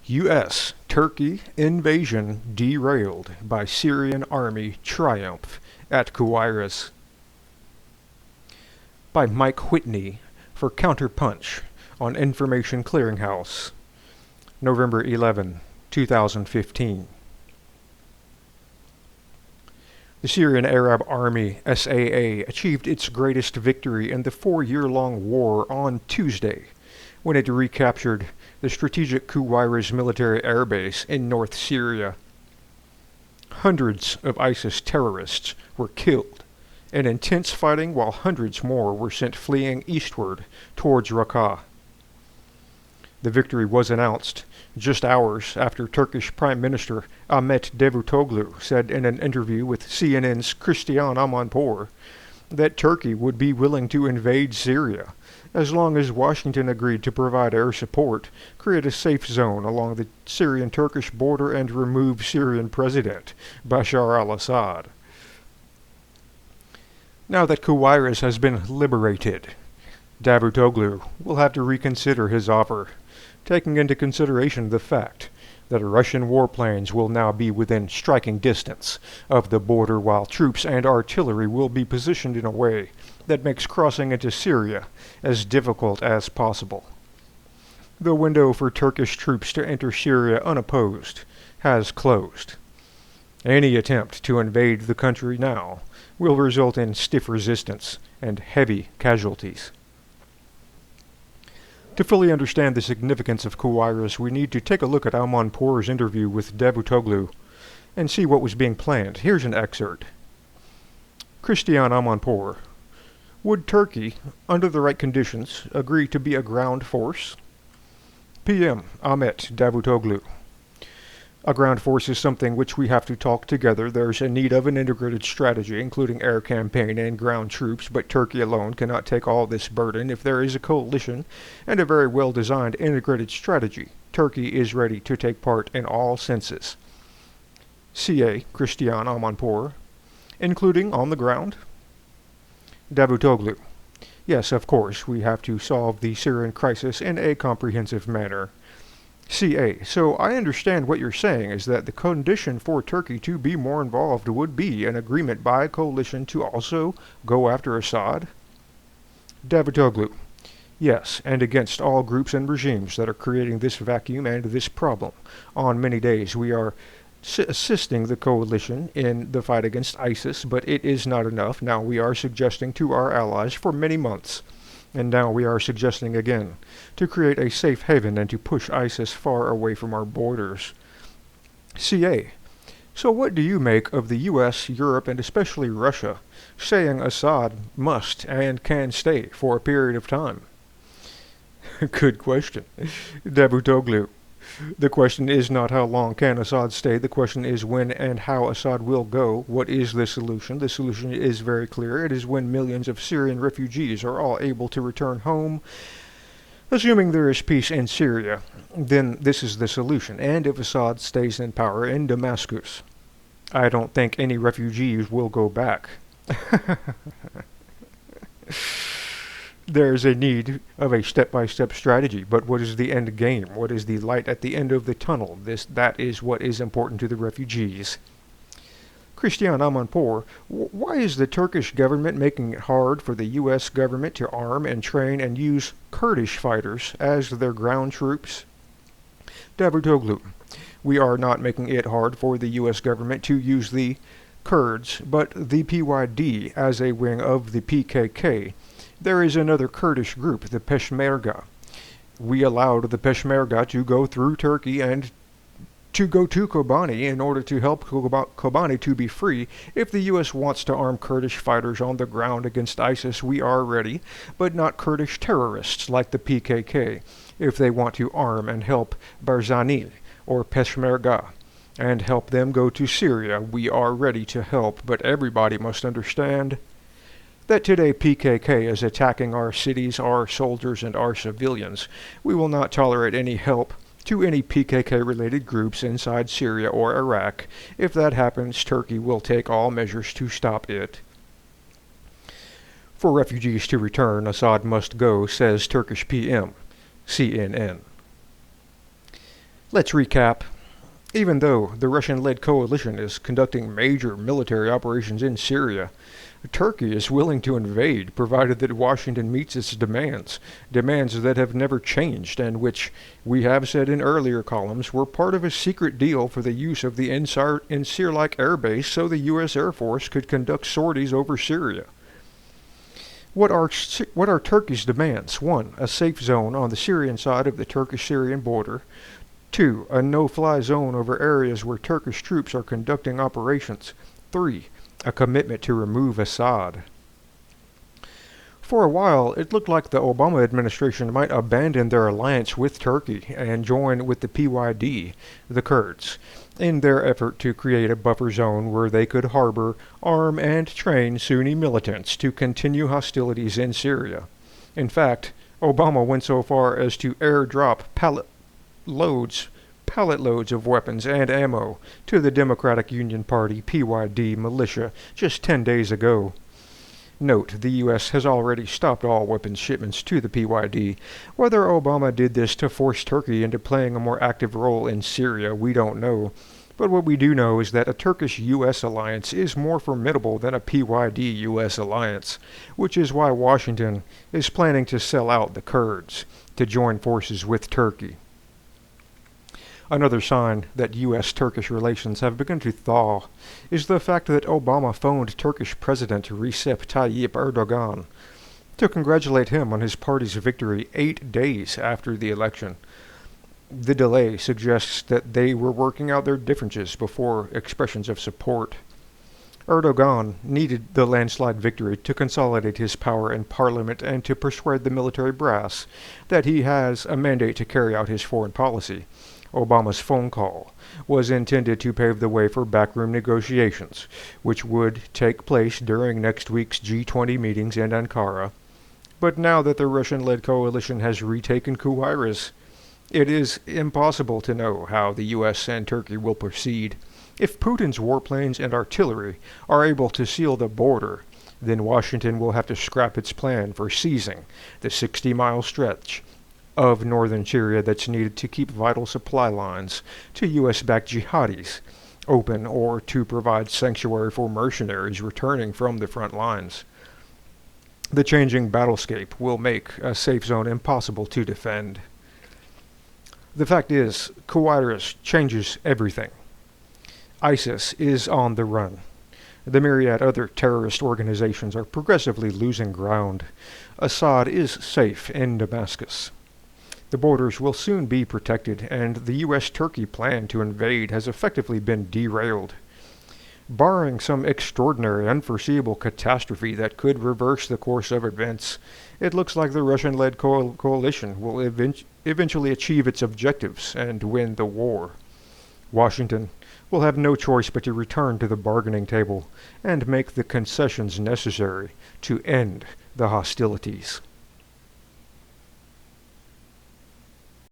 U.S. Turkey invasion derailed by Syrian army triumph at Kuweires. By Mike Whitney for Counterpunch on Information Clearinghouse, November 11, 2015. The Syrian Arab Army SAA achieved its greatest victory in the 4-year-long war on Tuesday, when it recaptured the strategic Kuweires military airbase in North Syria. Hundreds of ISIS terrorists were killed in intense fighting, while hundreds more were sent fleeing eastward towards Raqqa. The victory was announced just hours after Turkish Prime Minister Ahmet Davutoglu said in an interview with CNN's Christian Amanpour that Turkey would be willing to invade Syria as long as Washington agreed to provide air support, create a safe zone along the Syrian-Turkish border, and remove Syrian President Bashar al-Assad. Now that Kuweires has been liberated, Davutoglu will have to reconsider his offer, taking into consideration the fact that Russian warplanes will now be within striking distance of the border, while troops and artillery will be positioned in a way that makes crossing into Syria as difficult as possible. The window for Turkish troops to enter Syria unopposed has closed. Any attempt to invade the country now will result in stiff resistance and heavy casualties. To fully understand the significance of Kuweires, we need to take a look at Amanpour's interview with Davutoglu and see what was being planned. Here's an excerpt. Christian Amanpour: would Turkey, under the right conditions, agree to be a ground force? PM Ahmet Davutoglu: a ground force is something which we have to talk together. There's a need of an integrated strategy, including air campaign and ground troops, but Turkey alone cannot take all this burden. If there is a coalition and a very well-designed integrated strategy, Turkey is ready to take part in all senses. CA Christian Amanpour: including on the ground? Davutoglu: yes, of course, we have to solve the Syrian crisis in a comprehensive manner. CA: so I understand what you're saying is that the condition for Turkey to be more involved would be an agreement by a coalition to also go after Assad? Davutoglu: yes, and against all groups and regimes that are creating this vacuum and this problem. On many days we are assisting the coalition in the fight against ISIS, but it is not enough. Now we are suggesting to our allies for many months, and now we are suggesting again, to create a safe haven and to push ISIS far away from our borders. CA: so what do you make of the US, Europe, and especially Russia saying Assad must and can stay for a period of time? Good question. Davutoglu: the question is not how long can Assad stay, the question is when and how Assad will go. What is the solution? The solution is very clear. It is when millions of Syrian refugees are all able to return home. Assuming there is peace in Syria, then this is the solution. And if Assad stays in power in Damascus, I don't think any refugees will go back. There is a need of a step-by-step strategy, but what is the end game? What is the light at the end of the tunnel? That is what is important to the refugees. Christian Amanpour: why is the Turkish government making it hard for the U.S. government to arm and train and use Kurdish fighters as their ground troops? Davutoglu: we are not making it hard for the U.S. government to use the Kurds, but the PYD as a wing of the PKK. There is another Kurdish group, the Peshmerga. We allowed the Peshmerga to go through Turkey and to go to Kobani in order to help Kobani to be free. If the U.S. wants to arm Kurdish fighters on the ground against ISIS, we are ready, but not Kurdish terrorists like the PKK. If they want to arm and help Barzani or Peshmerga and help them go to Syria, we are ready to help, but everybody must understand that today PKK is attacking our cities, our soldiers, and our civilians. We will not tolerate any help to any PKK-related groups inside Syria or Iraq. If that happens, Turkey will take all measures to stop it. For refugees to return, Assad must go, says Turkish PM, CNN. Let's recap. Even though the Russian-led coalition is conducting major military operations in Syria, Turkey is willing to invade provided that Washington meets its demands, demands that have never changed and which, we have said in earlier columns, were part of a secret deal for the use of the Incirlik Air Base so the U.S. Air Force could conduct sorties over Syria. What are Turkey's demands? 1. A safe zone on the Syrian side of the Turkish-Syrian border. 2. A no-fly zone over areas where Turkish troops are conducting operations. 3. A commitment to remove Assad. For a while, it looked like the Obama administration might abandon their alliance with Turkey and join with the PYD, the Kurds, in their effort to create a buffer zone where they could harbor, arm, and train Sunni militants to continue hostilities in Syria. In fact, Obama went so far as to airdrop pallet loads of weapons and ammo to the Democratic Union Party PYD militia just 10 days ago. Note, the U.S. has already stopped all weapons shipments to the PYD. Whether Obama did this to force Turkey into playing a more active role in Syria, we don't know. But what we do know is that a Turkish-U.S. alliance is more formidable than a PYD-U.S. alliance, which is why Washington is planning to sell out the Kurds to join forces with Turkey. Another sign that U.S.-Turkish relations have begun to thaw is the fact that Obama phoned Turkish President Recep Tayyip Erdogan to congratulate him on his party's victory 8 days after the election. The delay suggests that they were working out their differences before expressions of support. Erdogan needed the landslide victory to consolidate his power in parliament and to persuade the military brass that he has a mandate to carry out his foreign policy. Obama's phone call was intended to pave the way for backroom negotiations, which would take place during next week's G20 meetings in Ankara. But now that the Russian-led coalition has retaken Kuweires, it is impossible to know how the U.S. and Turkey will proceed. If Putin's warplanes and artillery are able to seal the border, then Washington will have to scrap its plan for seizing the 60-mile stretch of northern Syria that's needed to keep vital supply lines to U.S.-backed jihadis open or to provide sanctuary for mercenaries returning from the front lines. The changing battlescape will make a safe zone impossible to defend. The fact is, Kuweires changes everything. ISIS is on the run. The myriad other terrorist organizations are progressively losing ground. Assad is safe in Damascus. The borders will soon be protected, and the U.S.-Turkey plan to invade has effectively been derailed. Barring some extraordinary, unforeseeable catastrophe that could reverse the course of events, it looks like the Russian-led coalition will eventually achieve its objectives and win the war. Washington will have no choice but to return to the bargaining table and make the concessions necessary to end the hostilities.